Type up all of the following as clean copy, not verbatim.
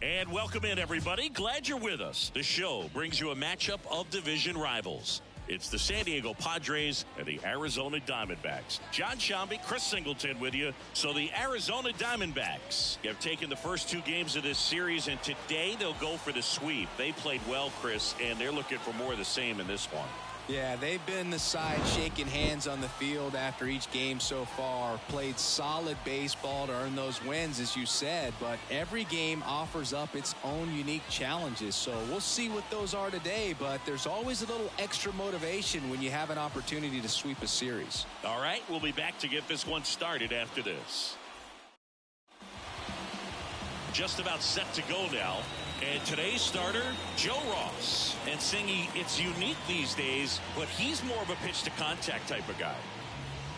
And welcome in, everybody. Glad you're with us. The show brings you a matchup of division rivals. It's the San Diego Padres and the Arizona Diamondbacks. John Shambi, Chris Singleton with you. So the Arizona Diamondbacks have taken the first two games of this series, and today they'll go for the sweep. They played well, Chris, and they're looking for more of the same in this one. Yeah, they've been the side shaking hands on the field after each game so far. Played solid baseball to earn those wins, as you said, but every game offers up its own unique challenges. So we'll see what those are today, but there's always a little extra motivation when you have an opportunity to sweep a series. All right, we'll be back to get this one started after this. Just about set to go now. And today's starter, Joe Ross. And Singy, it's unique these days, but he's more of a pitch-to-contact type of guy.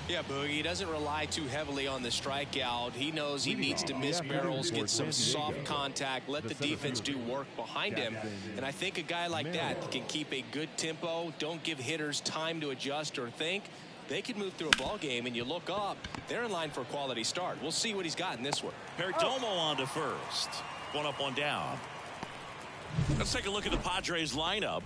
Yeah, Boogie, he doesn't rely too heavily on the strikeout. He knows he needs to miss barrels, get some soft contact, let the defense do work behind him. And I think a guy like that can keep a good tempo, don't give hitters time to adjust or think. They can move through a ball game, and you look up, they're in line for a quality start. We'll see what he's got in this one. Perdomo on to first. One up, one down. Let's take a look at the Padres lineup.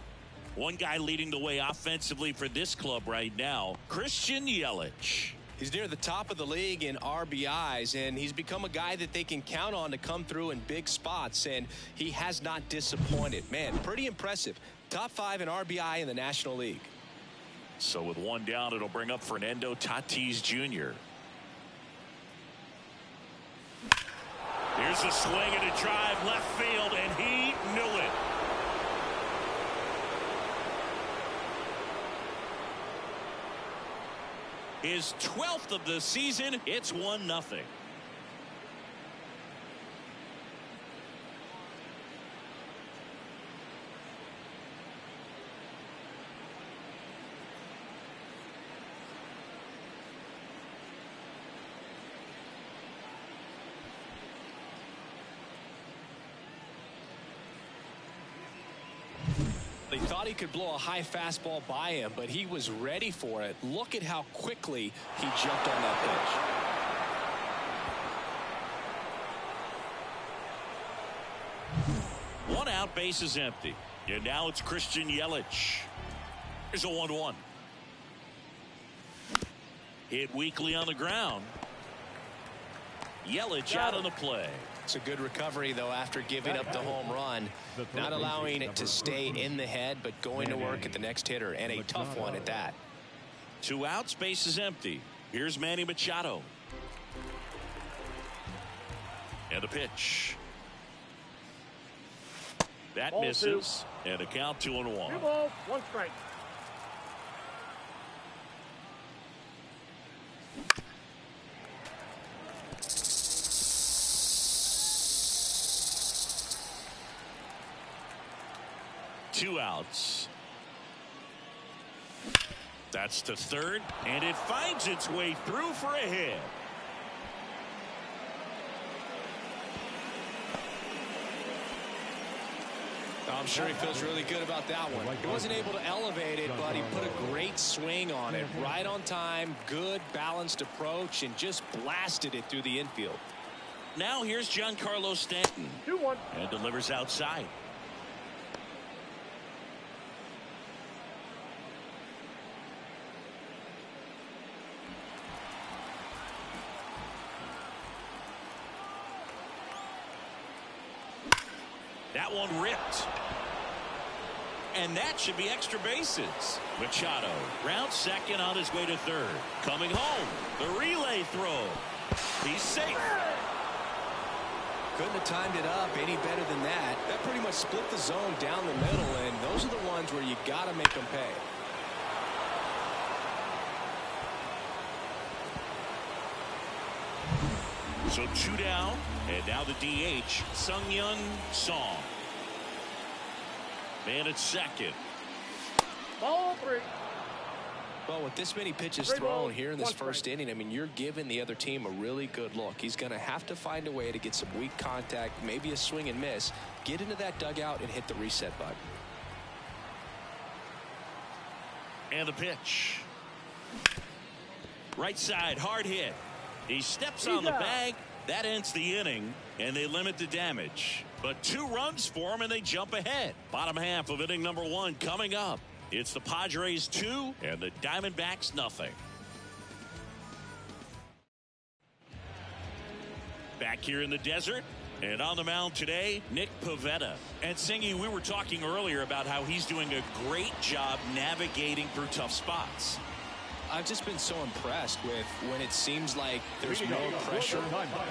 One guy leading the way offensively for this club right now, Christian Yelich. He's near the top of the league in RBIs, and he's become a guy that they can count on to come through in big spots, and he has not disappointed. Man, pretty impressive. Top 5 in RBI in the National League. So with one down, it'll bring up Fernando Tatis Jr. Here's a swing and a drive left field, and he knew it. His 12th of the season. It's 1-0. They thought he could blow a high fastball by him, but he was ready for it. Look at how quickly he jumped on that pitch. One out, base is empty. And now it's Christian Yelich. Here's a 1-1. Hit weakly on the ground. Yelich out on the play. It's a good recovery, though, after giving up the home run. Not allowing it to stay in the head, but going to work at the next hitter, and a tough one at that. 2 outs, base is empty. Here's Manny Machado. And the pitch. That misses. And a count 2-1. 2 balls, 1 strike. Two outs. That's to third, and it finds its way through for a hit. I'm sure he feels really good about that one. He wasn't able to elevate it, but he put a great swing on it. Right on time, good balanced approach, and just blasted it through the infield. Now here's Giancarlo Stanton. 2-1. And delivers outside. That one ripped. And that should be extra bases. Machado rounds second on his way to third. Coming home. The relay throw. He's safe. Couldn't have timed it up any better than that. That pretty much split the zone down the middle, and those are the ones where you got to make them pay. So 2 down, and now the DH, Sung-Yun Song. Man at second. Ball 3. Well, with this many pitches thrown here in this first inning, I mean, you're giving the other team a really good look. He's going to have to find a way to get some weak contact, maybe a swing and miss, get into that dugout and hit the reset button. And the pitch. Right side, hard hit. He steps on the bag. That ends the inning. and they limit the damage. But 2 runs for them, and they jump ahead. Bottom half of inning number 1 coming up. It's the Padres 2 and the Diamondbacks nothing. Back here in the desert, and on the mound today, Nick Pivetta. And Singy, we were talking earlier about how he's doing a great job navigating through tough spots. I've just been so impressed with when it seems like there's more pressure,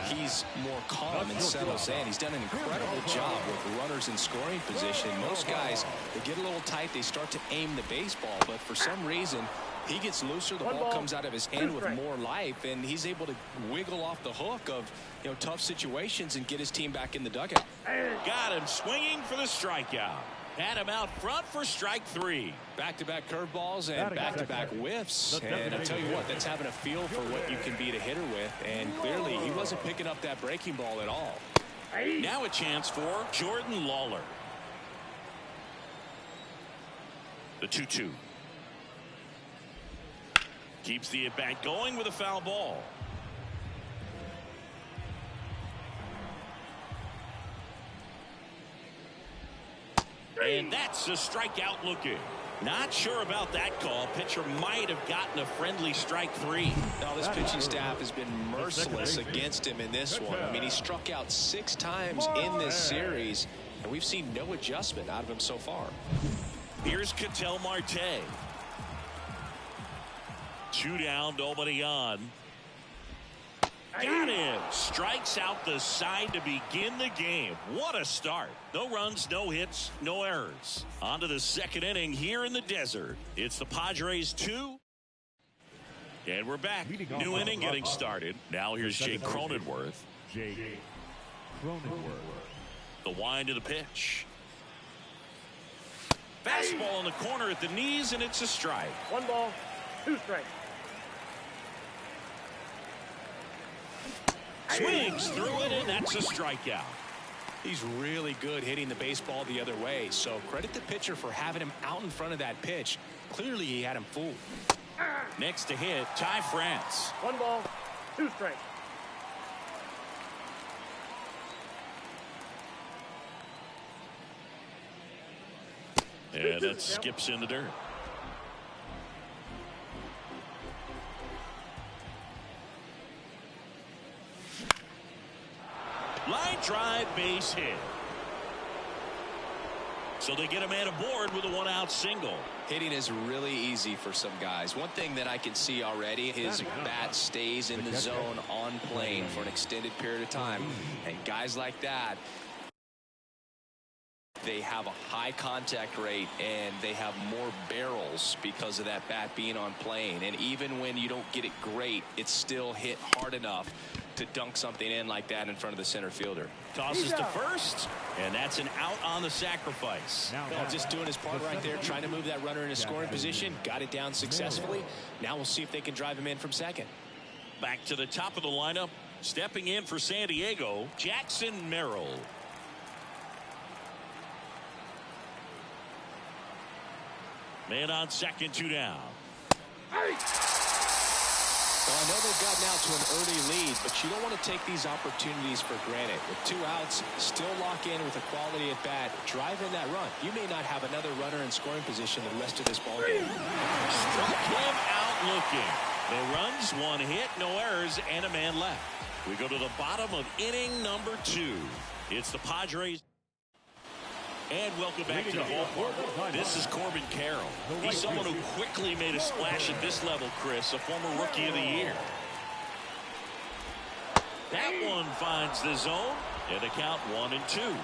he's more calm and settles in. He's done an incredible job with runners in scoring position. Most guys, they get a little tight, they start to aim the baseball, but for some reason, he gets looser, the ball comes out of his hand with more life, and he's able to wiggle off the hook of tough situations and get his team back in the dugout. Got him swinging for the strikeout. Had him out front for strike 3. Back-to-back curveballs and back-to-back whiffs. And I tell you what, that's having a feel for what you can beat a hitter with. And clearly, he wasn't picking up that breaking ball at all. Now a chance for Jordan Lawler. The 2-2. Keeps the at-bat going with a foul ball. And that's a strikeout looking. Not sure about that call. Pitcher might have gotten a friendly strike 3. Now this pitching staff has been merciless against him in this one. I mean, he struck out 6 times in this series, and we've seen no adjustment out of him so far. Here's Ketel Marte. 2 down, nobody on. Got him. Strikes out the side to begin the game. What a start. No runs, no hits, no errors. On to the 2nd inning here in the desert. It's the Padres 2. And we're back. New inning getting started. Now here's Jake Cronenworth. The wind of the pitch. Fastball in the corner at the knees, and it's a strike. 1 ball, 2 strikes. Swings through it, and that's a strikeout. He's really good hitting the baseball the other way, so credit the pitcher for having him out in front of that pitch. Clearly, he had him fooled. Next to hit, Ty France. 1 ball, 2 strikes. And that skips in the dirt. Line drive, base hit. So they get a man aboard with a 1-out single. Hitting is really easy for some guys. One thing that I can see already, his bat stays in the zone on plane for an extended period of time. And guys like that, they have a high contact rate and they have more barrels because of that bat being on plane. And even when you don't get it great, it's still hit hard enough to dunk something in like that in front of the center fielder. Tosses to first, and that's an out on the sacrifice. Well, just doing his part right there, trying to move that runner in a scoring position. Got it down successfully. Now we'll see if they can drive him in from second. Back to the top of the lineup, stepping in for San Diego, Jackson Merrill. Man on second, 2 down. Well, I know they've gotten out to an early lead, but you don't want to take these opportunities for granted. With 2 outs, still lock in with a quality at bat, drive in that run. You may not have another runner in scoring position the rest of this ball game. Struck him out looking. No runs, 1 hit, no errors, and a man left. We go to the bottom of inning number 2. It's the Padres. And welcome back to the ballpark. This is Corbin Carroll. He's someone who quickly made a splash at this level, Chris, a former Rookie of the Year. That one finds the zone, and a count 1-2.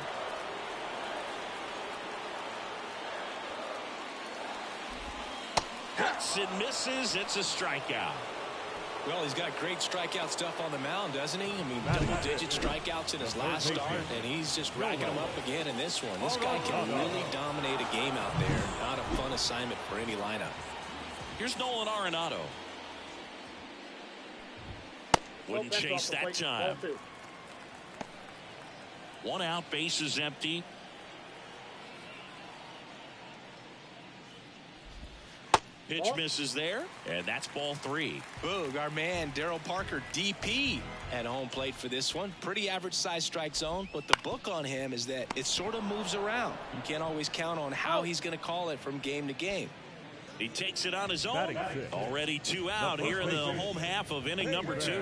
Hits and misses. It's a strikeout. Well, he's got great strikeout stuff on the mound, doesn't he? I mean, double-digit strikeouts in his last start, and he's just racking them up again in this one. This guy can really dominate a game out there. Not a fun assignment for any lineup. Here's Nolan Arenado. Wouldn't chase that time. 1 out, base is empty. Pitch misses there, and that's ball 3. Boog, our man Daryl Parker, DP, at home plate for this one. Pretty average size strike zone, but the book on him is that it sort of moves around. You can't always count on how he's going to call it from game to game. He takes it on his own. Already 2 out here in the home half of inning number 2.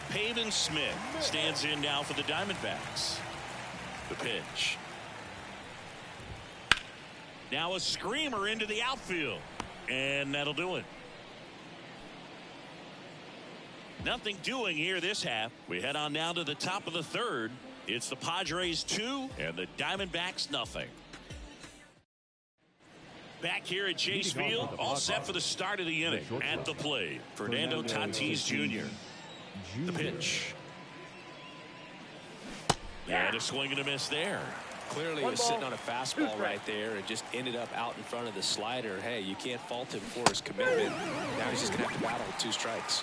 Pavin Smith stands in now for the Diamondbacks. The pitch. Now a screamer into the outfield. And that'll do it. Nothing doing here this half. We head on down to the top of the 3rd. It's the Padres 2 and the Diamondbacks nothing. Back here at Chase Field, all set for the start of the inning. At the plate, Fernando Tatis Jr. The pitch. And a swing and a miss there. Clearly he was sitting on a fastball right there and just ended up out in front of the slider. Hey, you can't fault him for his commitment. Now he's just going to have to battle with 2 strikes.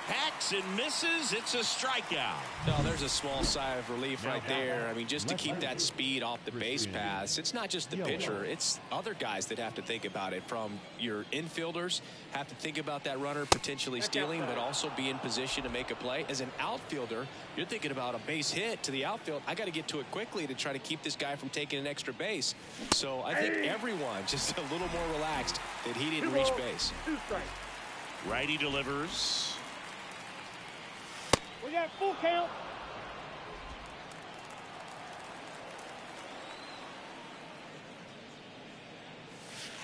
Hacks and misses. It's a strikeout. No, there's a small sigh of relief right there. I mean, just to keep that speed off the base paths. It's not just the pitcher. It's other guys that have to think about it. From your infielders have to think about that runner potentially stealing, but also be in position to make a play. As an outfielder, you're thinking about a base hit to the outfield. I got to get to it quickly to try to keep this guy from taking an extra base. So I think everyone just a little more relaxed that he didn't reach base. Righty delivers. We got full count.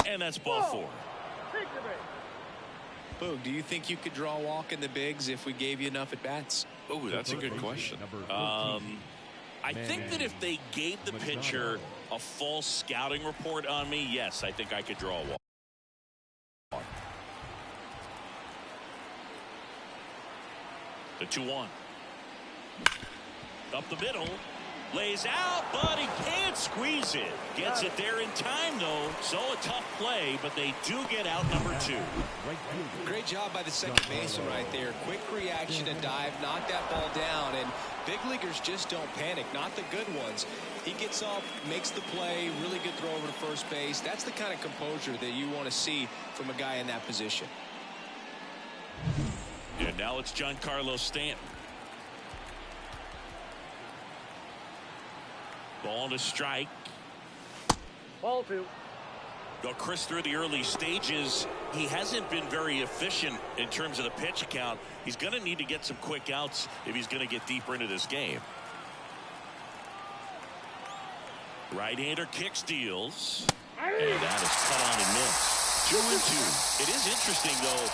And that's ball 4. Boog, do you think you could draw a walk in the bigs if we gave you enough at bats? Oh, that's a good question. I think that if they gave the pitcher a false scouting report on me, yes, I think I could draw a walk. The 2-1. Up the middle. Lays out, but he can't squeeze it. Gets it there in time, though. So a tough play, but they do get out number 2. Great job by the second baseman right there. Quick reaction and dive, knock that ball down. And big leaguers just don't panic, not the good ones. He gets up, makes the play, really good throw over to first base. That's the kind of composure that you want to see from a guy in that position. And now it's Giancarlo Stanton. Ball to strike. Ball 2. Well, Chris, through the early stages, he hasn't been very efficient in terms of the pitch count. He's going to need to get some quick outs if he's going to get deeper into this game. Right-hander kick steals. And that is cut on and missed. 2-2. It is interesting, though,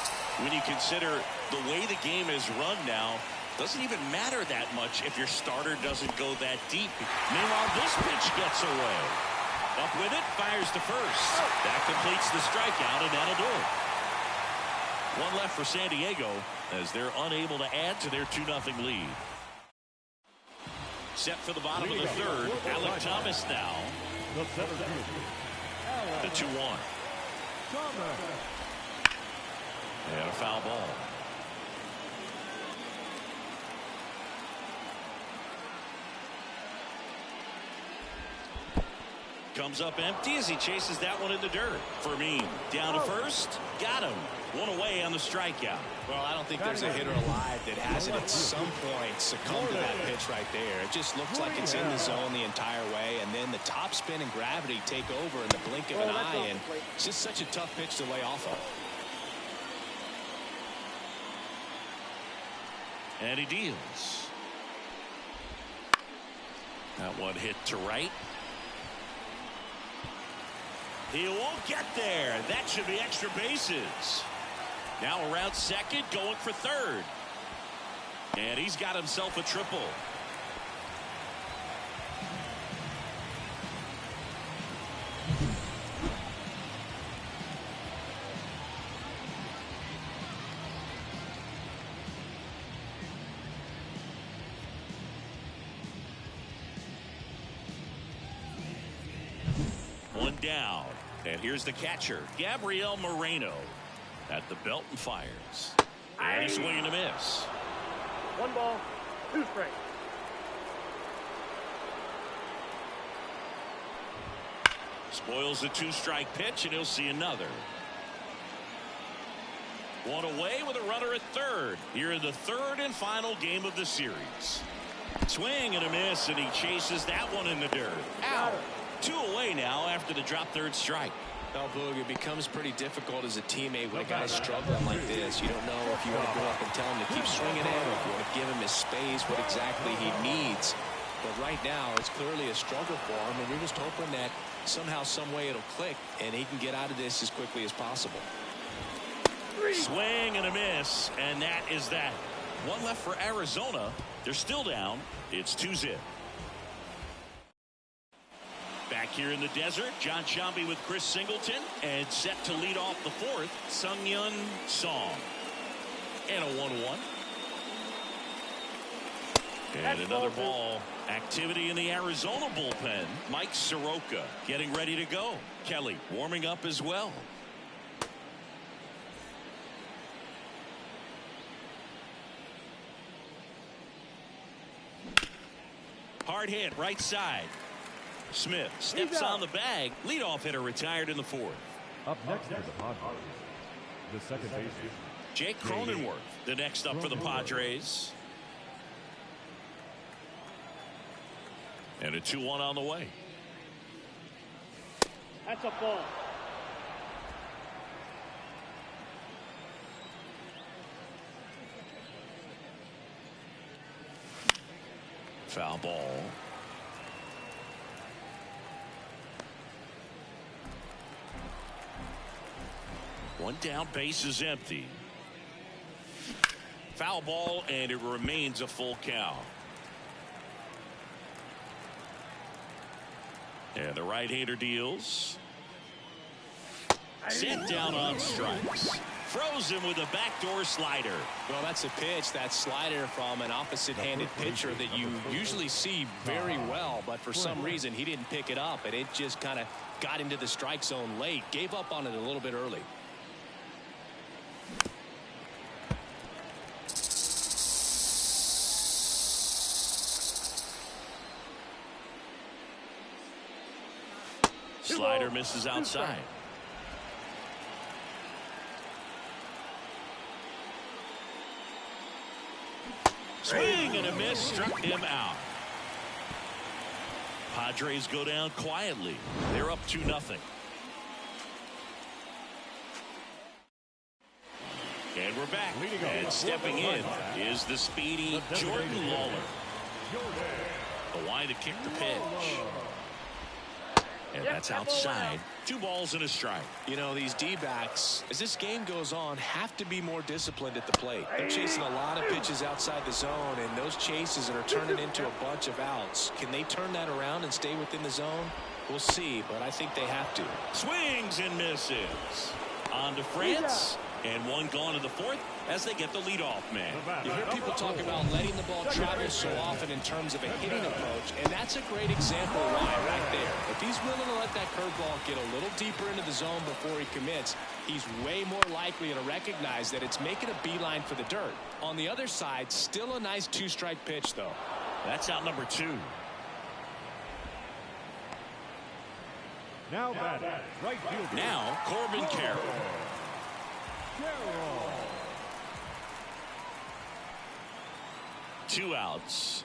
when you consider the way the game is run now. Doesn't even matter that much if your starter doesn't go that deep. Meanwhile, this pitch gets away. Up with it, fires to first. That completes the strikeout, and that'll do it. One left for San Diego as they're unable to add to their 2-0 lead. Set for the bottom of the 3rd. Alec Thomas now. The 2-1. And a foul ball. Comes up empty as he chases that one in the dirt. Fermin down to first. Got him. One away on the strikeout. Well, I don't think there's a hitter alive that hasn't at some point succumbed to that pitch right there. It just looks like it's in the zone the entire way, and then the top spin and gravity take over in the blink of an eye, and it's just such a tough pitch to lay off of. And he deals. That one hit to right. He won't get there. That should be extra bases. Now around second, going for third. And he's got himself a triple. One down. And here's the catcher, Gabriel Moreno, at the belt and fires. And a swing and a miss. 1 ball, 2 strikes. Spoils the 2-strike pitch, and he'll see another. One away with a runner at third here in the third and final game of the series. Swing and a miss, and he chases that one in the dirt. Out. 2 away now after the drop third strike. Well, Boog, it becomes pretty difficult as a teammate when a guy's struggling like this. You don't know if you want to go up and tell him to keep swinging it, or if you want to give him his space, what exactly he needs. But right now, it's clearly a struggle for him, and you're just hoping that somehow, some way it'll click, and he can get out of this as quickly as possible. Swing and a miss, and that is that. One left for Arizona. They're still down. It's 2-0. Back here in the desert, John Shambi with Chris Singleton, and set to lead off the fourth, Sung-Yun Song. And a 1-1. And another ball. Activity in the Arizona bullpen. Mike Soroka getting ready to go. Kelly warming up as well. Hard hit right side. Smith steps on the bag. Leadoff hitter retired in the fourth. Up next for the Padres, the second baseman, Jake Cronenworth, the next up for the Padres. And a 2-1 on the way. That's a ball. Foul ball. One down, base is empty. Foul ball, and it remains a full count. And the right-hander deals. Sent down on strikes. Froze him with a backdoor slider. Well, that's a pitch, that slider from an opposite-handed pitcher that you usually see very well, but for some reason he didn't pick it up, and it just kind of got into the strike zone late. Gave up on it a little bit early. Slider misses outside. Swing and a miss, struck him out. Padres go down quietly. They're up 2-0. And we're back. And stepping in is the speedy Jordan Lawler. The wide to kick the pitch. And that's outside. 2 balls and a strike. You know, these D-backs, as this game goes on, have to be more disciplined at the plate. They're chasing a lot of pitches outside the zone, and those chases are turning into a bunch of outs. Can they turn that around and stay within the zone? We'll see, but I think they have to. Swings and misses. On to France. And one gone in the fourth as they get the leadoff man. You hear people talk about letting the ball travel so often in terms of a hitting approach, and that's a great example why right there. If he's willing to let that curveball get a little deeper into the zone before he commits, he's way more likely to recognize that it's making a beeline for the dirt. On the other side, still a nice 2-strike pitch, though. That's out number 2. now batting, right fielder. Now Corbin Carroll. 2 outs.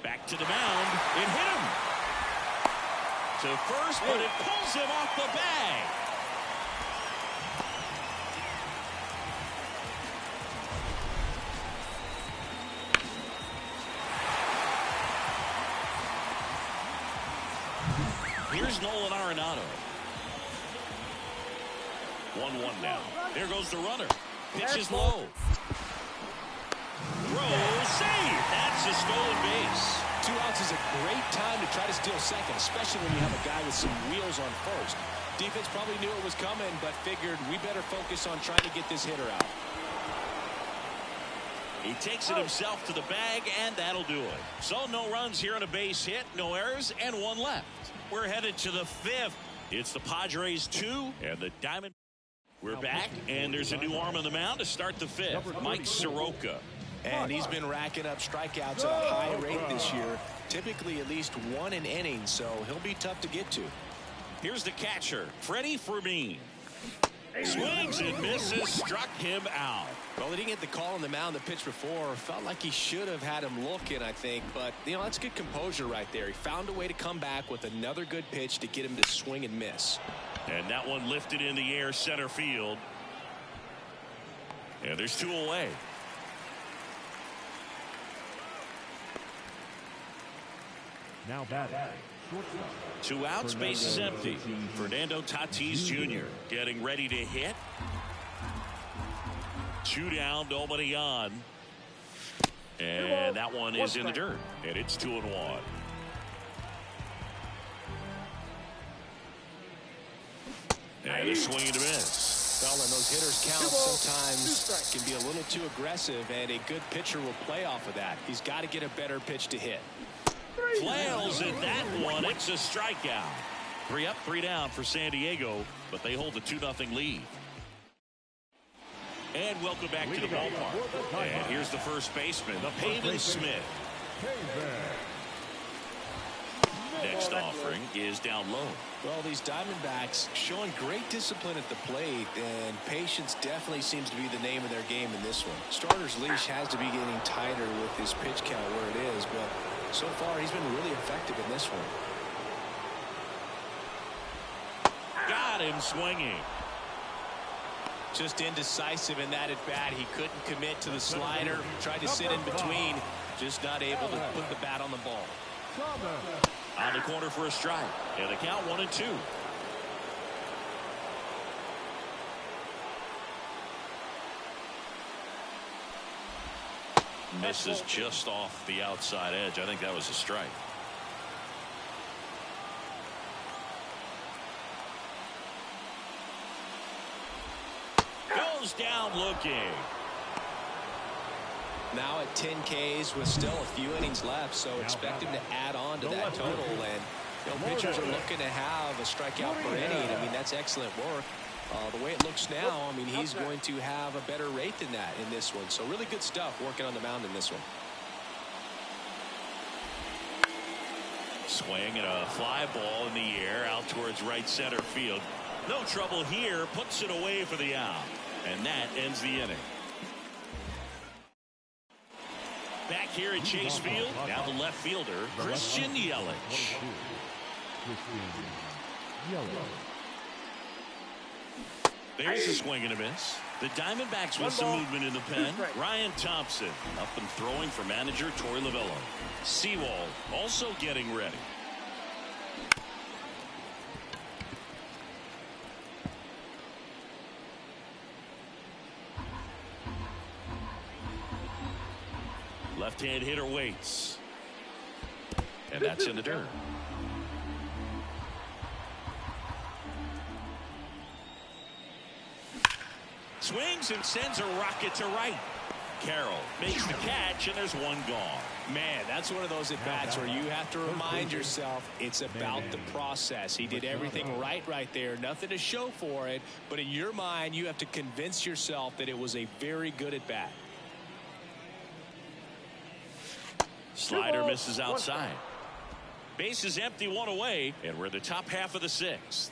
Back to the mound. It hit him to first, but it pulls him off the bag. Here's Nolan Arenado. 1-1 now. There goes the runner. Pitch is low. Throw, save. That's a stolen base. 2 outs is a great time to try to steal second, especially when you have a guy with some wheels on first. Defense probably knew it was coming, but figured we better focus on trying to get this hitter out. He takes it himself to the bag, and that'll do it. So no runs here on a base hit, no errors, and 1 left. We're headed to the 5th. It's the Padres 2 and the Diamondbacks. We're back, and there's a new arm on the mound to start the 5th. Mike Soroka. And he's been racking up strikeouts at a high rate this year, typically at least 1 an inning, so he'll be tough to get to. Here's the catcher, Freddie Fermin. Swings and misses, struck him out. Well, he didn't get the call on the mound the pitch before. Felt like he should have had him looking, I think. But, you know, that's good composure right there. He found a way to come back with another good pitch to get him to swing and miss. And that one lifted in the air center field. And there's 2 away. Now batting. 2 outs, bases empty. Fernando Tatis Jr. getting ready to hit. 2 down, nobody on. And that one is in the dirt. And it's 2-1. And a swing and a miss. Well, and those hitters count sometimes can be a little too aggressive, and a good pitcher will play off of that. He's got to get a better pitch to hit. Flails at that one. It's a strikeout. 3 up, 3 down for San Diego, but they hold the 2-0 lead. And welcome back to the ballpark. And here's the first baseman, the Pavin Smith. Next offering is down low. Well, these Diamondbacks showing great discipline at the plate, and patience definitely seems to be the name of their game in this one. Starter's leash has to be getting tighter with his pitch count where it is, but so far he's been really effective in this one. Got him swinging. Just indecisive in that at bat. He couldn't commit to the slider. Tried to sit in between. Just not able to put the bat on the ball. On the corner for a strike. And the count 1-2. Misses just off the outside edge. I think that was a strike. Goes down looking. Now at 10 Ks with still a few innings left, so expect him to add on to that total. And you know, pitchers are looking to have a strikeout per inning. I mean, that's excellent work. The way it looks now, I mean, he's going to have a better rate than that in this one. So really good stuff working on the mound in this one. Swing and a fly ball in the air out towards right center field. No trouble here. Puts it away for the out. And that ends the inning. Back here at Chase Field, now the left fielder, Christian Yelich. There's a swing and a miss. The Diamondbacks with some movement in the pen. Ryan Thompson up and throwing for manager Torey Lovullo. Sewald also getting ready. Left-hand hitter waits. And that's in the dirt. Swings and sends a rocket to right. Carroll makes the catch, and there's one gone. Man, that's one of those at-bats where you have to remind yourself it's about the process. He did everything right there. Nothing to show for it, but in your mind, you have to convince yourself that it was a very good at-bat. Slider misses outside. Base is empty, 1 away, and we're in the top half of the 6th.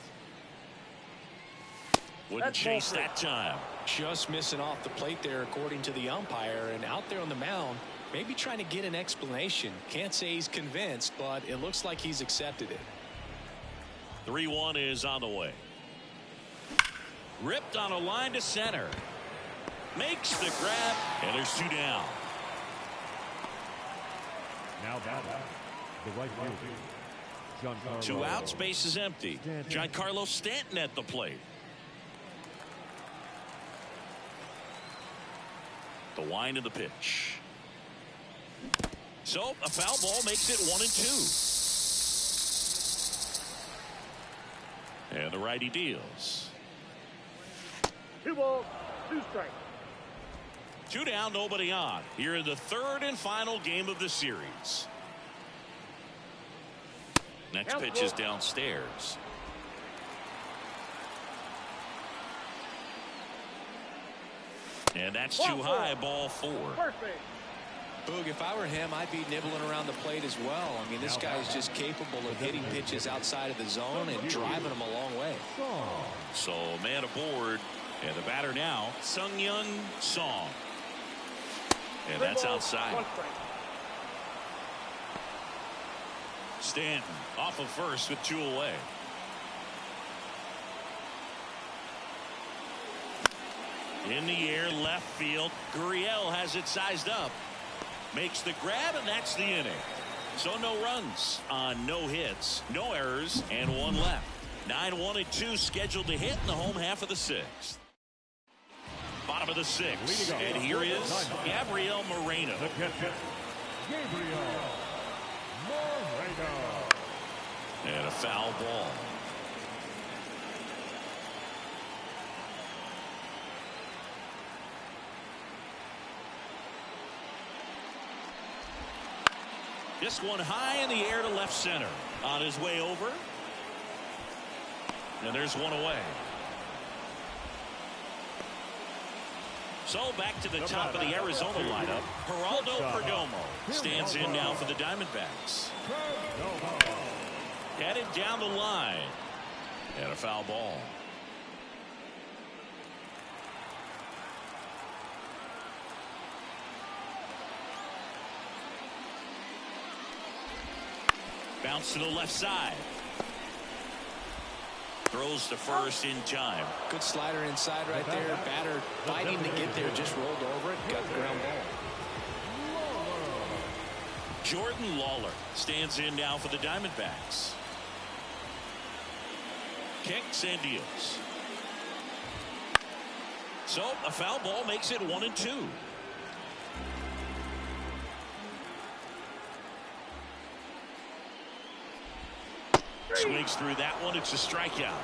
Wouldn't chase that time. Just missing off the plate there, according to the umpire, and out there on the mound, maybe trying to get an explanation. Can't say he's convinced, but it looks like he's accepted it. 3-1 is on the way. Ripped on a line to center. Makes the grab, and there's 2 down. Now batting, the right fielder, Giancarlo. 2 outs, base is empty. Giancarlo Stanton at the plate. The wind of the pitch. So a foul ball makes it 1-2. And the righty deals. 2 balls, 2 strikes. 2 down, nobody on. Here in the 3rd and final game of the series. Next pitch is downstairs. And that's too high, ball 4. First base. Boog, if I were him, I'd be nibbling around the plate as well. I mean, this guy is just capable of hitting pitches outside of the zone and driving them a long way. So man aboard, and the batter now, Sung-Yun Song. And that's outside. Stanton off of first with 2 away. In the air, left field. Gurriel has it sized up. Makes the grab, and that's the inning. So no runs on no hits, no errors, and 1 left. 9-1 and 2 scheduled to hit in the home half of the 6th. Bottom of the 6th, and here is Gabriel Moreno. And a foul ball. This one high in the air to left center. On his way over. And there's 1 away. So back to the top of the Arizona lineup. Geraldo Perdomo stands in now for the Diamondbacks. Headed down the line. And a foul ball. Bounce to the left side. Throws to first in time. Good slider inside right there. Batter fighting to get there, just rolled over it. Got the ground ball. Jordan Lawler stands in now for the Diamondbacks. Kicks and deals. So a foul ball makes it 1-2. Swings through that one. It's a strikeout.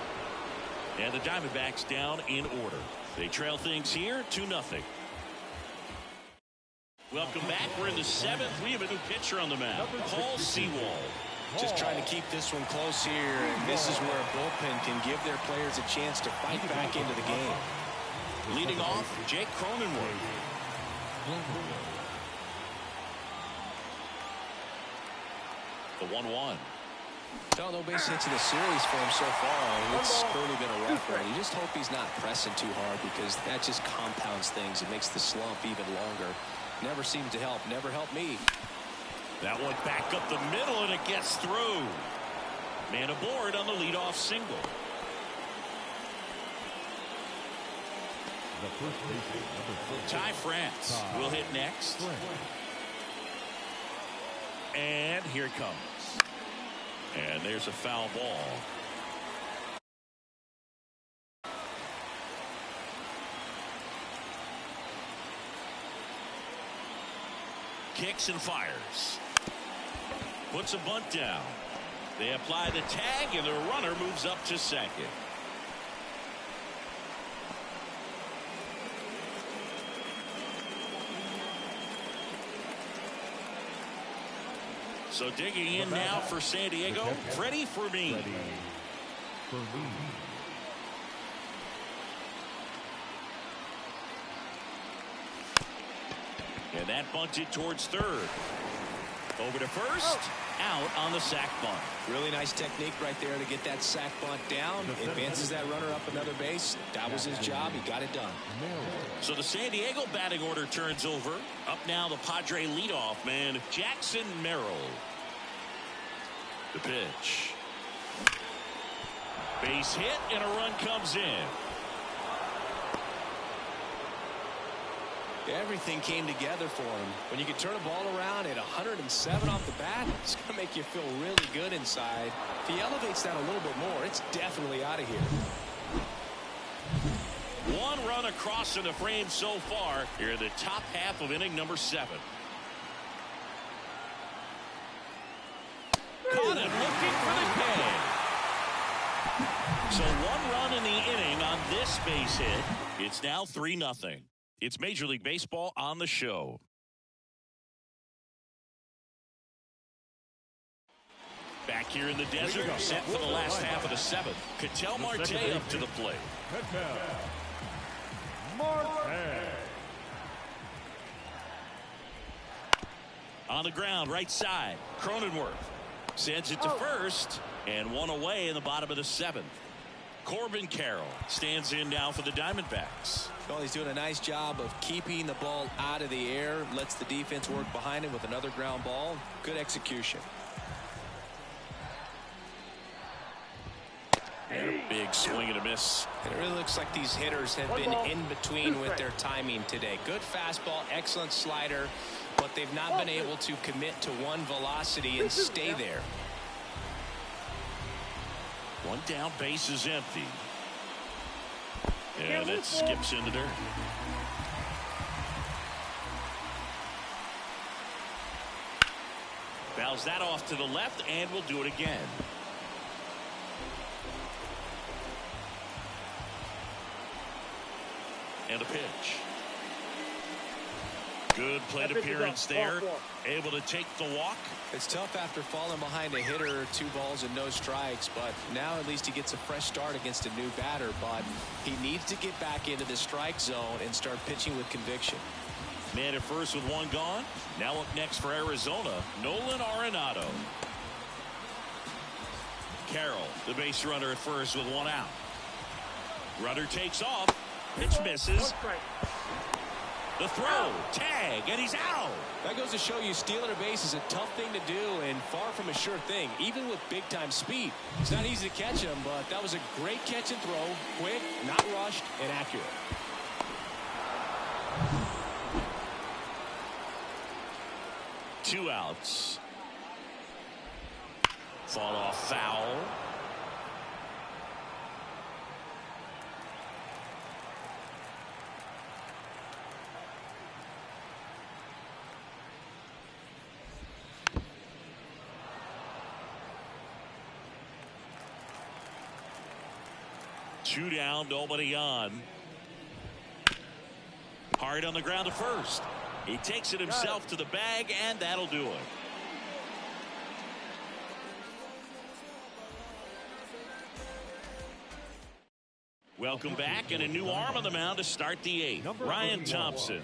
And the Diamondbacks down in order. They trail things here 2-0. Welcome back. We're in the 7th. We have a new pitcher on the mound, Paul Sewald. Just trying to keep this one close here. And this is where a bullpen can give their players a chance to fight back into the game. Leading off, Jake Cronenworth. The 1-1. No base hits in the series for him so far. It's clearly been a rough one. You just hope he's not pressing too hard, because that just compounds things. It makes the slump even longer. Never seemed to help. Never helped me. That one back up the middle, and it gets through. Man aboard on the leadoff single. Ty France will hit next. And here it comes. And there's a foul ball. Kicks and fires. Puts a bunt down. They apply the tag, and the runner moves up to second. So digging in now for San Diego, Freddie Fermin. And that bunted towards third. Over to first. Out on the sac bunt. Really nice technique right there to get that sac bunt down. Advances that runner up another base. That was his job. He got it done. So the San Diego batting order turns over. Up now the Padre leadoff man, Jackson Merrill. The pitch. Base hit, and a run comes in. Everything came together for him. When you can turn a ball around at 107 off the bat, it's going to make you feel really good inside. If he elevates that a little bit more, it's definitely out of here. One run across in the frame so far here in the top half of inning number 7. Caught it, looking for the K. So 1 run in the inning on this base hit. It's now 3-0. It's Major League Baseball on the show. Back here in the desert, set for the last half of the 7th. Ketel Marte up to the plate. On the ground, right side. Cronenworth sends it to first, and one away in the bottom of the 7th. Corbin Carroll stands in now for the Diamondbacks. Well, he's doing a nice job of keeping the ball out of the air, lets the defense work behind him with another ground ball. Good execution. And a big swing and a miss. It really looks like these hitters have been in between with their timing today. Good fastball, excellent slider, but they've not been able to commit to one velocity and stay there. One down, base is empty. And it skips into dirt. Fouls that off to the left, and will do it again. And a pitch. Good plate appearance there. Able to take the walk. It's tough after falling behind a hitter, 2 balls and no strikes, but now at least he gets a fresh start against a new batter. But he needs to get back into the strike zone and start pitching with conviction. Man at first with 1 gone. Now up next for Arizona, Nolan Arenado. Carroll, the base runner at first with 1 out. Runner takes off. Pitch misses. The throw, tag, and he's out. That goes to show you stealing a base is a tough thing to do and far from a sure thing, even with big-time speed. It's not easy to catch him, but that was a great catch and throw. Quick, not rushed, and accurate. Two outs. Fought off foul. Two down, nobody on. Hard on the ground to first. He takes it himself to the bag, and that'll do it. Welcome back, and a new arm on the mound to start the 8th. Ryan Thompson.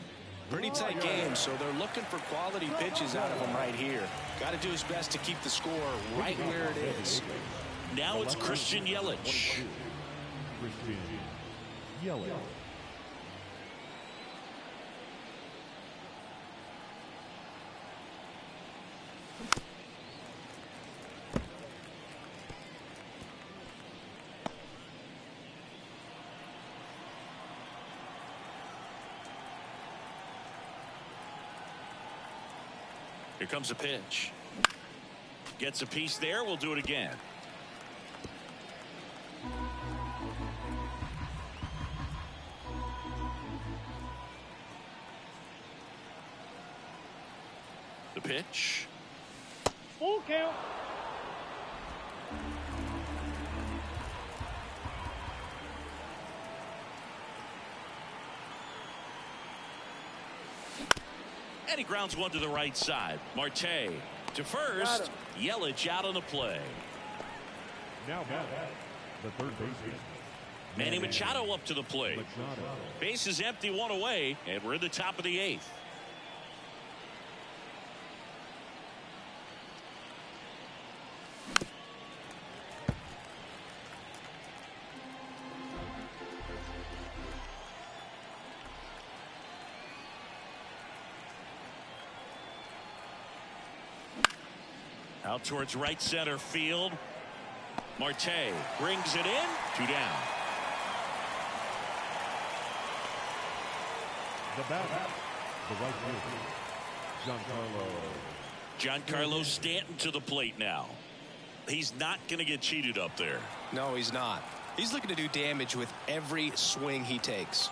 Pretty tight game, so they're looking for quality pitches out of him right here. Got to do his best to keep the score right where it is. Now it's Christian Yelich. Christian Yelich. Here comes a pitch. Gets a piece there. We'll do it again. The pitch. Full count. And he grounds one to the right side. Marte to first. Yelich out on the play. Now back, the third baseman. Manny Machado up to the plate. Base is empty, 1 away, and we're in the top of the 8th. Out towards right center field. Marte brings it in. 2 down. The batter, the right fielder, Giancarlo Stanton to the plate now. He's not going to get cheated up there. No, he's not. He's looking to do damage with every swing he takes.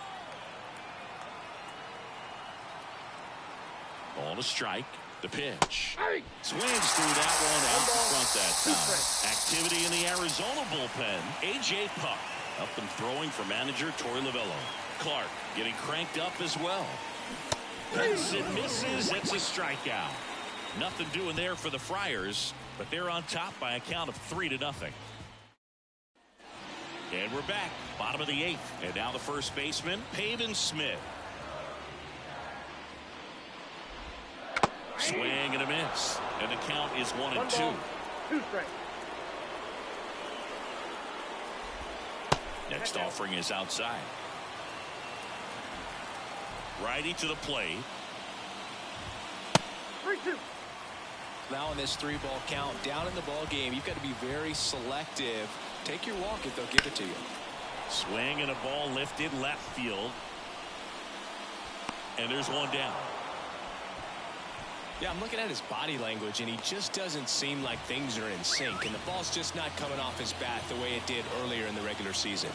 On a strike. The pitch. Swings through that one out in front that time. Activity in the Arizona bullpen. A.J. Puck up and throwing for manager Torey Lovullo. Clark getting cranked up as well. It misses. It's a strikeout. Nothing doing there for the Friars, but they're on top by a count of 3-0. And we're back. Bottom of the 8th. And now the first baseman, Pavin Smith. Swing and a miss. And the count is 1-2. 2 strikes. Next offering is outside. Righty to the plate. 3-2. Now in this 3-ball count, down in the ball game, you've got to be very selective. Take your walk if they'll give it to you. Swing and a ball lifted left field. And there's one down. Yeah, I'm looking at his body language, and he just doesn't seem like things are in sync, and the ball's just not coming off his bat the way it did earlier in the regular season.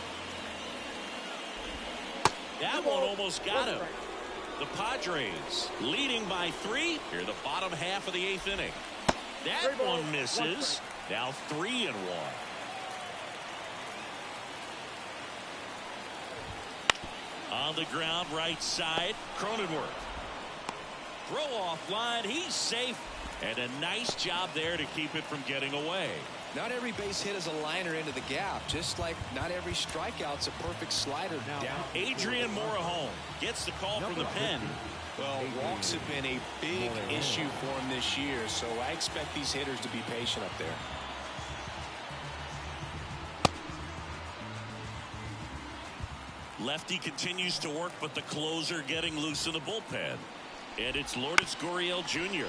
That one almost got him. The Padres leading by 3 here in the bottom half of the 8th inning. That one misses. Now 3-1. On the ground, right side, Cronenworth. Throw off line, he's safe, and a nice job there to keep it from getting away. Not every base hit is a liner into the gap, just like not every strikeout's a perfect slider down. Adrian Morejon gets the call from the pen. Well, walks have been a big issue for him this year, so I expect these hitters to be patient up there. Lefty continues to work, but the closer getting loose in the bullpen. And it's Lourdes Gurriel Jr.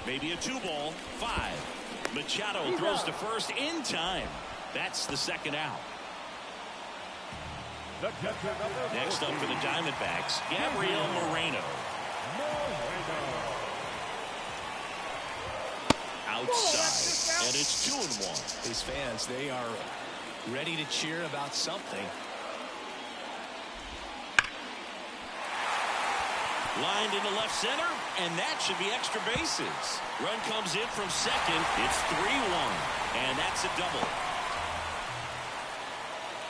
Maybe a 2-ball, 5. Machado throws to first in time. That's the second out. Next up for the Diamondbacks, Gabriel Moreno. Outside, and it's 2-1. These fans, they are ready to cheer about something. Lined into left center, and that should be extra bases. Run comes in from second. It's 3-1, and that's a double.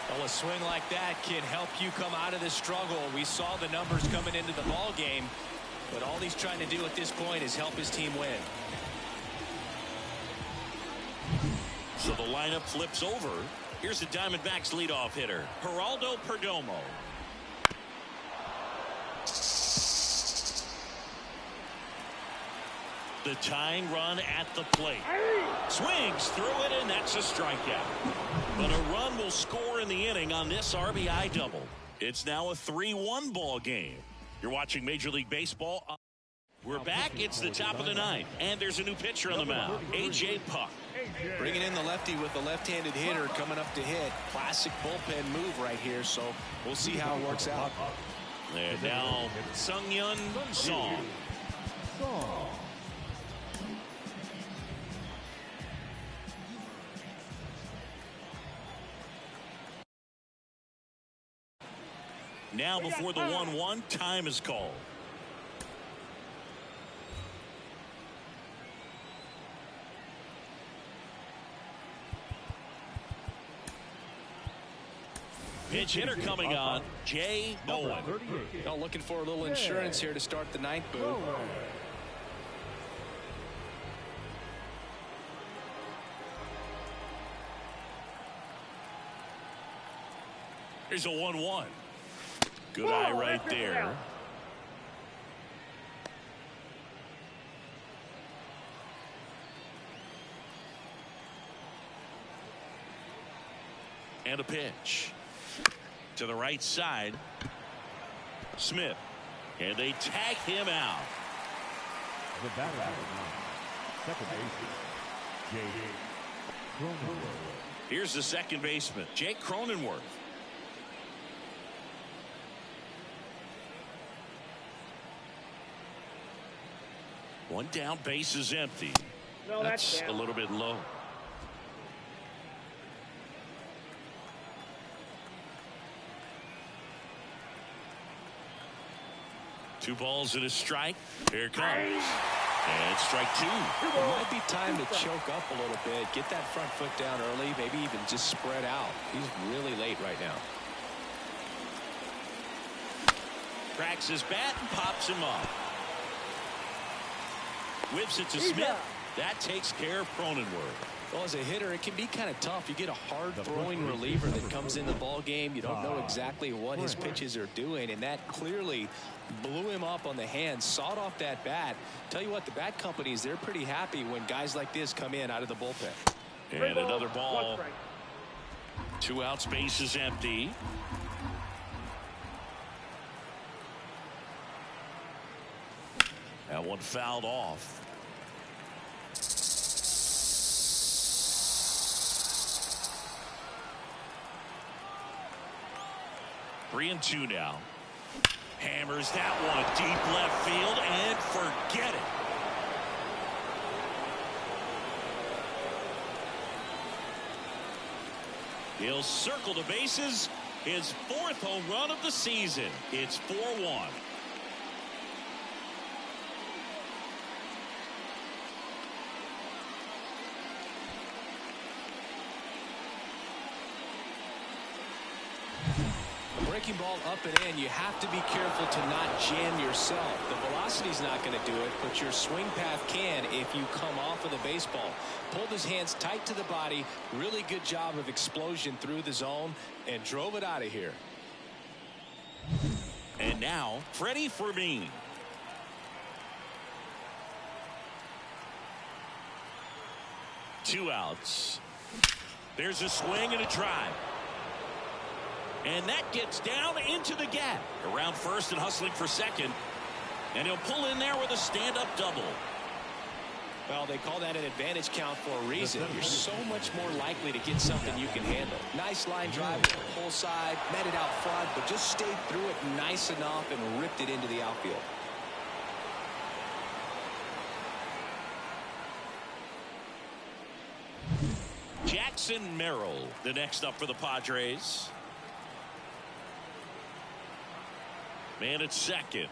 Well, a swing like that can help you come out of the struggle. We saw the numbers coming into the ball game, but all he's trying to do at this point is help his team win. So the lineup flips over. Here's the Diamondbacks leadoff hitter, Geraldo Perdomo. The tying run at the plate. Swings through it, and that's a strikeout. But a run will score in the inning on this RBI double. It's now a 3-1 ball game. You're watching Major League Baseball. We're back. It's the top of the 9th, and there's a new pitcher on the mound, A.J. Puck. Bringing in the lefty with the left-handed hitter coming up to hit. Classic bullpen move right here, so we'll see how it works out. And now Sung-Yun Song. Now before the 1-1, time is called. Pitch hitter coming on, Jay Bowen. Now looking for a little insurance here to start the 9th, Boo. Here's a 1-1. Good eye right there. And a pitch to the right side. Smith, and they tag him out. The batter, second baseman, Jake Cronenworth. Here's the second baseman, Jake Cronenworth. One down, base is empty. No, that's a little bit low. Two balls and a strike. Here it comes. And strike 2. It might be time to choke up a little bit. Get that front foot down early. Maybe even just spread out. He's really late right now. Cracks his bat and pops him up. Whips it to Smith. That takes care of Cronenworth. Well, as a hitter, it can be kind of tough. You get a hard-throwing reliever that comes in the ball game. You don't know exactly what his pitches are doing, and that clearly blew him up on the hand, sawed off that bat. Tell you what, the bat companies, they're pretty happy when guys like this come in out of the bullpen. And another ball. 2 outs, base is empty. That one fouled off. 3-2 now. Hammers that one deep left field and forget it. He'll circle the bases. His 4th home run of the season. It's 4-1. Breaking ball up and in, you have to be careful to not jam yourself. The velocity's not going to do it, but your swing path can if you come off of the baseball. Pulled his hands tight to the body. Really good job of explosion through the zone and drove it out of here. And now, Freddie Fermin. Two outs. There's a swing and a drive. And that gets down into the gap. Around first and hustling for second. And he'll pull in there with a stand-up double. Well, they call that an advantage count for a reason. You're so much more likely to get something you can handle. Nice line drive, pull side, met it out front, but just stayed through it nice enough and ripped it into the outfield. Jackson Merrill, the next up for the Padres. Man at second.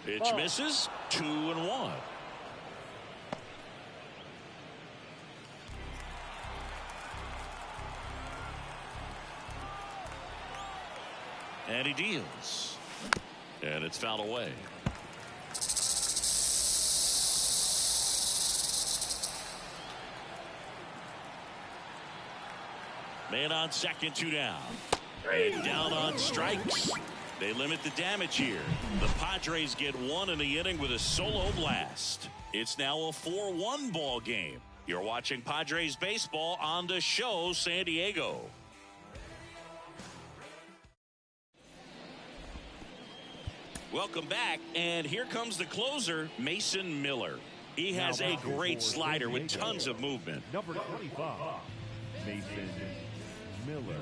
Pitch misses. 2-1. And he deals. And it's fouled away. Man on second, 2 down. And down on strikes. They limit the damage here. The Padres get 1 in the inning with a solo blast. It's now a 4-1 ball game. You're watching Padres baseball on the show San Diego. Welcome back, and here comes the closer, Mason Miller. He has a great slider with tons of movement. Number 25, Mason Miller.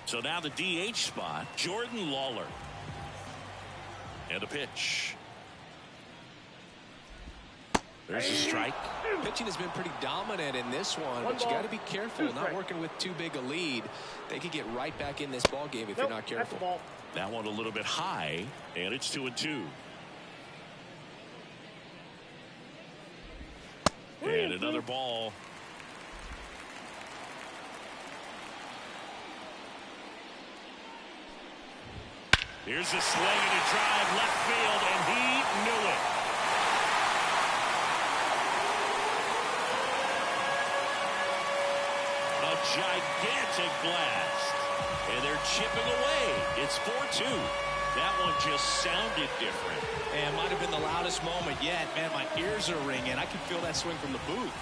So now the DH spot, Jordan Lawler. And a pitch. There's a strike. Pitching has been pretty dominant in this one, but you got to be careful. Not working with too big a lead. They could get right back in this ball game if you're not careful. That one a little bit high, and it's 2-2. And another ball. Here's a swing and a drive left field, and he knew it. A gigantic blast. And they're chipping away. It's 4-2. That one just sounded different. And it might have been the loudest moment yet. Man, my ears are ringing. I can feel that swing from the booth.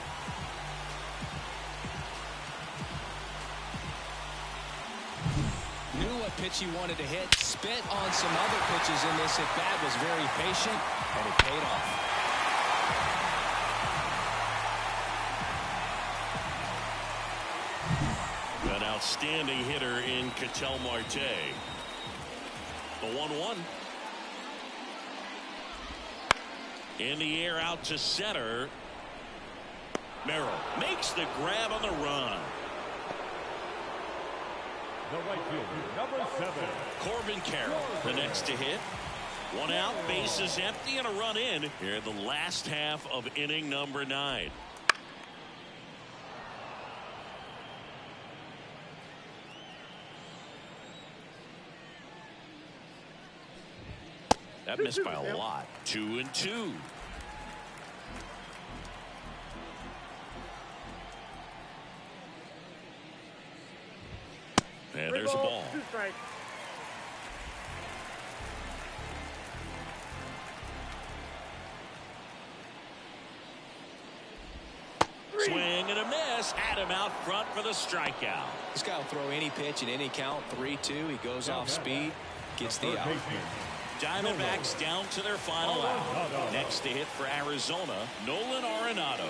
Knew what pitch he wanted to hit. Spit on some other pitches in this at bat. Was very patient, and it paid off. An outstanding hitter in Ketel Marte. The 1-1. In the air out to center. Merrill makes the grab on the run. The right fielder, number 7. Corbin Carroll, the next to hit. 1 out, bases empty, and a run in here in the last half of inning number 9. That missed by a lot. 2-2. And there's a ball. 2 strikes. Swing and a miss. Had him out front for the strikeout. This guy will throw any pitch in any count. 3-2. He goes off speed, gets the out. Diamondbacks down to their final out. Next to hit for Arizona, Nolan Arenado.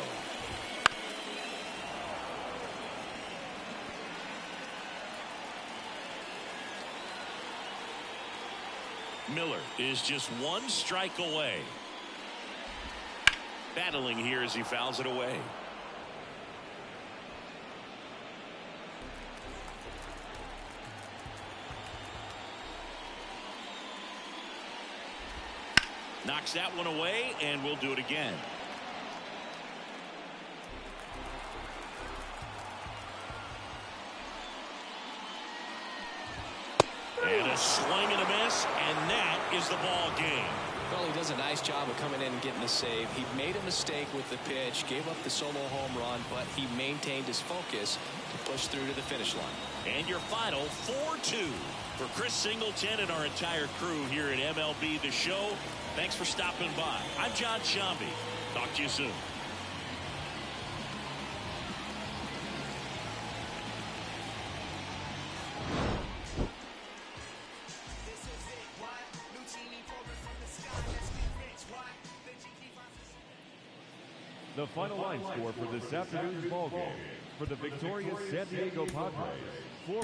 Miller is just 1 strike away. Battling here as he fouls it away. Knocks that one away, and we'll do it again. And a swing and a miss, and that is the ball game. Well, he does a nice job of coming in and getting the save. He made a mistake with the pitch, gave up the solo home run, but he maintained his focus to push through to the finish line. And your final 4-2 for Chris Singleton and our entire crew here at MLB The Show. Thanks for stopping by. I'm John Shambi. Talk to you soon. The final line score for this afternoon's ball game for the victorious San Diego Padres. 4